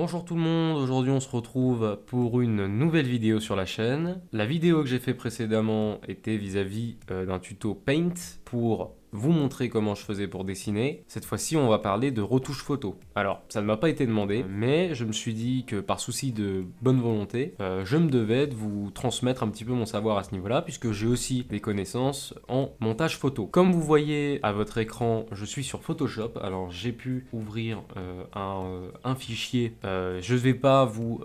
Bonjour tout le monde, aujourd'hui on se retrouve pour une nouvelle vidéo sur la chaîne. La vidéo que j'ai fait précédemment était vis-à-vis d'un tuto Paint pour vous montrer comment je faisais pour dessiner. Cette fois-ci on va parler de retouche photo. Alors ça ne m'a pas été demandé, mais je me suis dit que par souci de bonne volonté, je me devais de vous transmettre un petit peu mon savoir à ce niveau-là, puisque j'ai aussi des connaissances en montage photo. Comme vous voyez à votre écran, je suis sur Photoshop, alors j'ai pu ouvrir un fichier. Je ne vais pas vous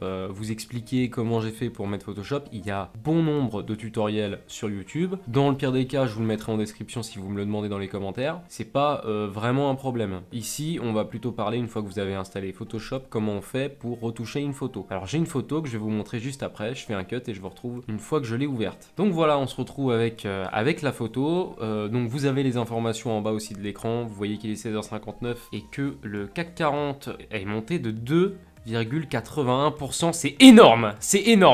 expliquer comment j'ai fait pour mettre Photoshop, il y a bon nombre de tutoriels sur YouTube. Dans le pire des cas, je vous le mettrai en description si vous me le demandez dans les commentaires. C'est pas vraiment un problème. Ici, on va plutôt parler, une fois que vous avez installé Photoshop, comment on fait pour retoucher une photo. Alors j'ai une photo que je vais vous montrer juste après, je fais un cut et je vous retrouve une fois que je l'ai ouverte. Donc voilà, on se retrouve avec la photo. Donc vous avez les informations en bas aussi de l'écran, vous voyez qu'il est 16h59 et que le CAC 40 est monté de 2,81%, c'est énorme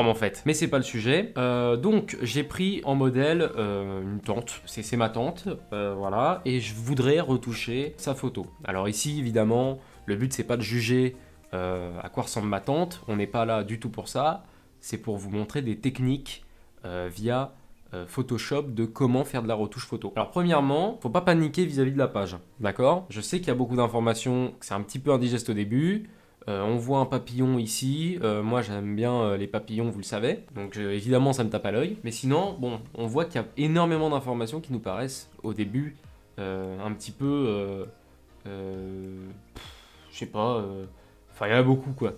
en fait, mais c'est pas le sujet. Donc j'ai pris en modèle une tante, c'est ma tante, voilà, et je voudrais retoucher sa photo. Alors ici évidemment, le but c'est pas de juger à quoi ressemble ma tante, on n'est pas là du tout pour ça, c'est pour vous montrer des techniques via Photoshop de comment faire de la retouche photo. Alors premièrement, faut pas paniquer vis-à-vis de la page, d'accord? Je sais qu'il y a beaucoup d'informations, que c'est un petit peu indigeste au début. On voit un papillon ici, moi j'aime bien les papillons, vous le savez, donc évidemment ça me tape à l'œil. Mais sinon, bon, on voit qu'il y a énormément d'informations qui nous paraissent au début un petit peu, je sais pas, enfin il y en a beaucoup quoi.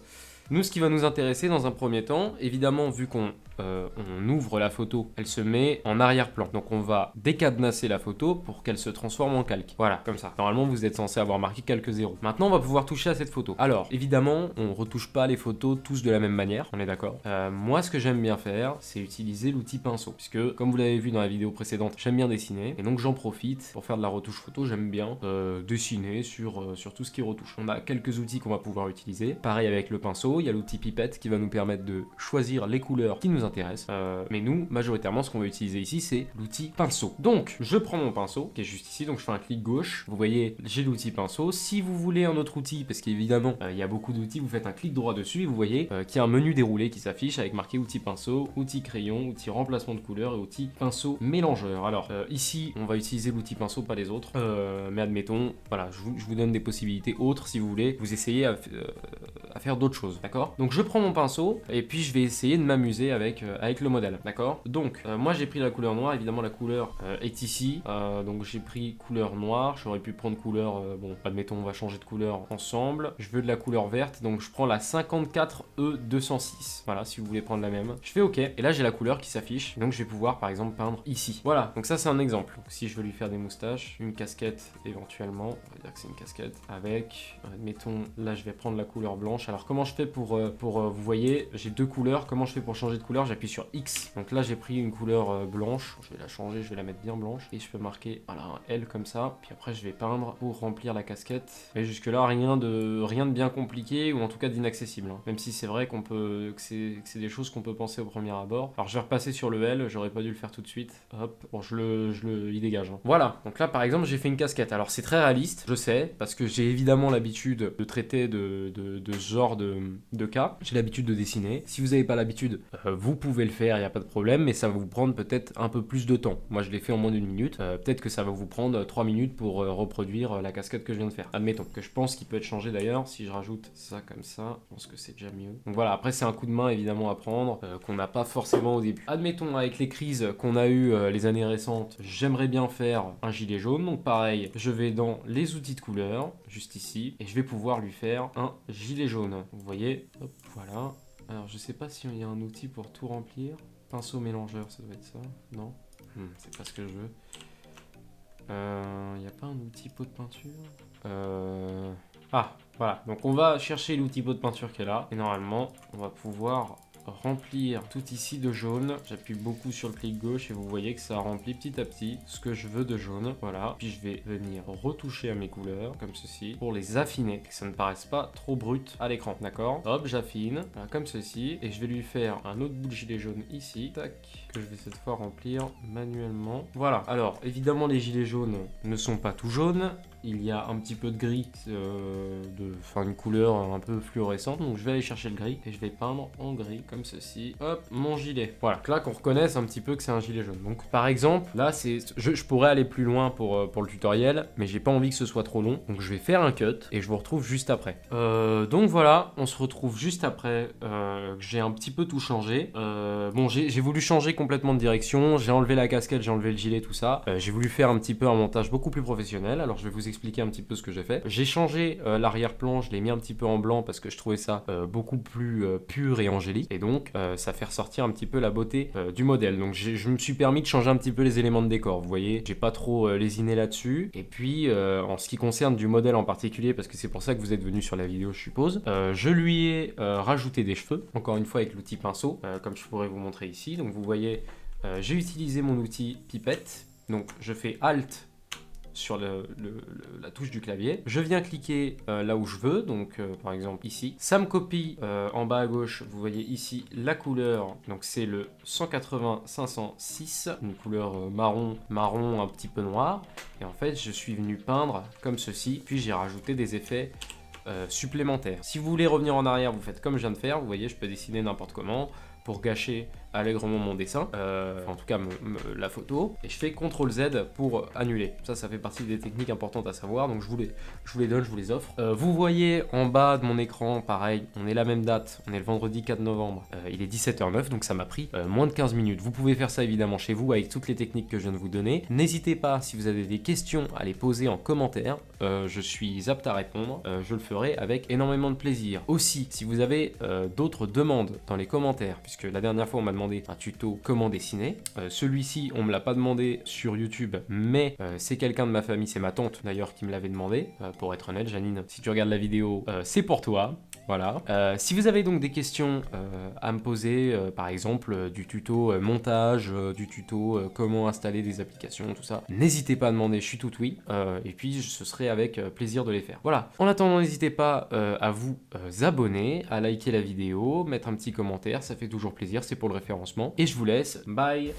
Nous, ce qui va nous intéresser dans un premier temps, évidemment, vu qu'on ouvre la photo, elle se met en arrière-plan. Donc on va décadenasser la photo pour qu'elle se transforme en calque. Voilà, comme ça. Normalement, vous êtes censé avoir marqué quelques zéros. Maintenant, on va pouvoir toucher à cette photo. Alors, évidemment, on retouche pas les photos tous de la même manière, on est d'accord. Moi, ce que j'aime bien faire, c'est utiliser l'outil pinceau. Puisque, comme vous l'avez vu dans la vidéo précédente, j'aime bien dessiner. Et donc, j'en profite pour faire de la retouche photo. J'aime bien dessiner sur tout ce qui retouche. On a quelques outils qu'on va pouvoir utiliser. Pareil avec le pinceau. Il y a l'outil pipette qui va nous permettre de choisir les couleurs qui nous intéressent. Mais nous, majoritairement, ce qu'on va utiliser ici, c'est l'outil pinceau. Donc, je prends mon pinceau, qui est juste ici, donc je fais un clic gauche. Vous voyez, j'ai l'outil pinceau. Si vous voulez un autre outil, parce qu'évidemment, il y a beaucoup d'outils, vous faites un clic droit dessus et vous voyez qu'il y a un menu déroulé qui s'affiche avec marqué outil pinceau, outil crayon, outil remplacement de couleur et outil pinceau mélangeur. Alors, ici, on va utiliser l'outil pinceau, pas les autres. Mais admettons, voilà, je vous donne des possibilités autres si vous voulez. Vous essayez à faire d'autres choses, d'accord? Donc je prends mon pinceau et puis je vais essayer de m'amuser avec le modèle, d'accord? Donc moi j'ai pris la couleur noire, évidemment la couleur est ici, donc j'ai pris couleur noire, j'aurais pu prendre couleur, bon admettons on va changer de couleur ensemble, je veux de la couleur verte, donc je prends la 54E206, voilà si vous voulez prendre la même, je fais ok, et là j'ai la couleur qui s'affiche, donc je vais pouvoir par exemple peindre ici, voilà, donc ça c'est un exemple, donc, si je veux lui faire des moustaches, une casquette éventuellement, on va dire que c'est une casquette, avec, admettons là je vais prendre la couleur blanche. Alors comment je fais pour vous voyez, j'ai deux couleurs, comment je fais pour changer de couleur? J'appuie sur X, donc là j'ai pris une couleur blanche, je vais la changer, je vais la mettre bien blanche, et je peux marquer voilà, un L comme ça, puis après je vais peindre pour remplir la casquette, mais jusque là rien de bien compliqué, ou en tout cas d'inaccessible, hein. Même si c'est vrai qu'on peut, que c'est des choses qu'on peut penser au premier abord. Alors je vais repasser sur le L, j'aurais pas dû le faire tout de suite, hop, bon il dégage, hein. Voilà, donc là par exemple j'ai fait une casquette, alors c'est très réaliste, je sais, parce que j'ai évidemment l'habitude de traiter de ce genre de cas. J'ai l'habitude de dessiner. Si vous n'avez pas l'habitude, vous pouvez le faire, il n'y a pas de problème, mais ça va vous prendre peut-être un peu plus de temps. Moi, je l'ai fait en moins d'une minute. Peut-être que ça va vous prendre 3 minutes pour reproduire la casquette que je viens de faire. Admettons que je pense qu'il peut être changé d'ailleurs. Si je rajoute ça comme ça, je pense que c'est déjà mieux. Donc voilà, après, c'est un coup de main évidemment à prendre qu'on n'a pas forcément au début. Admettons, avec les crises qu'on a eues les années récentes, j'aimerais bien faire un gilet jaune. Donc pareil, je vais dans les outils de couleur, juste ici, et je vais pouvoir lui faire un gilet jaune. Vous voyez, hop, voilà. Alors je sais pas s'il y a un outil pour tout remplir. Pinceau mélangeur, ça doit être ça. Non, c'est pas ce que je veux. Il n'y a pas un outil pot de peinture? Ah, voilà. Donc on va chercher l'outil pot de peinture qui est là. Et normalement, on va pouvoir remplir tout ici de jaune. J'appuie beaucoup sur le clic gauche et vous voyez que ça remplit petit à petit ce que je veux de jaune. Voilà. Puis je vais venir retoucher à mes couleurs comme ceci pour les affiner, que ça ne paraisse pas trop brut à l'écran. D'accord? Hop, j'affine, voilà, comme ceci. Et je vais lui faire un autre bout de gilet jaune ici. Tac. Que je vais cette fois remplir manuellement. Voilà. Alors, évidemment, les gilets jaunes ne sont pas tout jaunes. il y a un petit peu de gris, une couleur un peu fluorescente, donc je vais aller chercher le gris et je vais peindre en gris comme ceci. Hop, mon gilet. Voilà, là qu'on reconnaisse un petit peu que c'est un gilet jaune. Donc par exemple, là je pourrais aller plus loin pour le tutoriel, mais j'ai pas envie que ce soit trop long, donc je vais faire un cut et je vous retrouve juste après. Donc voilà, on se retrouve juste après que j'ai un petit peu tout changé. Bon, j'ai voulu changer complètement de direction, j'ai enlevé la casquette, j'ai enlevé le gilet, tout ça. J'ai voulu faire un petit peu un montage beaucoup plus professionnel, alors je vais vous expliquer un petit peu ce que j'ai fait. J'ai changé l'arrière-plan, je l'ai mis un petit peu en blanc parce que je trouvais ça beaucoup plus pur et angélique, et donc ça fait ressortir un petit peu la beauté du modèle. Donc je me suis permis de changer un petit peu les éléments de décor, vous voyez, j'ai pas trop lésiné là-dessus. Et puis en ce qui concerne du modèle en particulier, parce que c'est pour ça que vous êtes venu sur la vidéo je suppose, je lui ai rajouté des cheveux, encore une fois avec l'outil pinceau, comme je pourrais vous montrer ici. Donc vous voyez, j'ai utilisé mon outil pipette, donc je fais Alt sur la touche du clavier. Je viens cliquer là où je veux, donc par exemple ici. Ça me copie en bas à gauche, vous voyez ici la couleur, donc c'est le 180-506, une couleur marron un petit peu noir. Et en fait, je suis venu peindre comme ceci, puis j'ai rajouté des effets supplémentaires. Si vous voulez revenir en arrière, vous faites comme je viens de faire, vous voyez, je peux dessiner n'importe comment pour gâcher allègrement mon dessin, en tout cas la photo, et je fais CTRL Z pour annuler. Ça fait partie des techniques importantes à savoir, donc je vous les donne, je vous les offre. Vous voyez en bas de mon écran, pareil, on est la même date, on est le vendredi 4 novembre, il est 17h09, donc ça m'a pris moins de 15 minutes. Vous pouvez faire ça évidemment chez vous avec toutes les techniques que je viens de vous donner. N'hésitez pas, si vous avez des questions, à les poser en commentaire, je suis apte à répondre, je le ferai avec énormément de plaisir. Aussi, si vous avez d'autres demandes dans les commentaires, puisque la dernière fois on m'a demandé un tuto comment dessiner. Celui-ci, on me l'a pas demandé sur YouTube, mais c'est quelqu'un de ma famille, c'est ma tante d'ailleurs qui me l'avait demandé. Pour être honnête, Janine, si tu regardes la vidéo, c'est pour toi. Voilà. Si vous avez donc des questions à me poser, par exemple du tuto montage, du tuto comment installer des applications, tout ça, n'hésitez pas à demander, je suis tout oui, et puis ce serait avec plaisir de les faire. Voilà. En attendant, n'hésitez pas à vous abonner, à liker la vidéo, mettre un petit commentaire, ça fait toujours plaisir, c'est pour le référencement. Et je vous laisse, bye!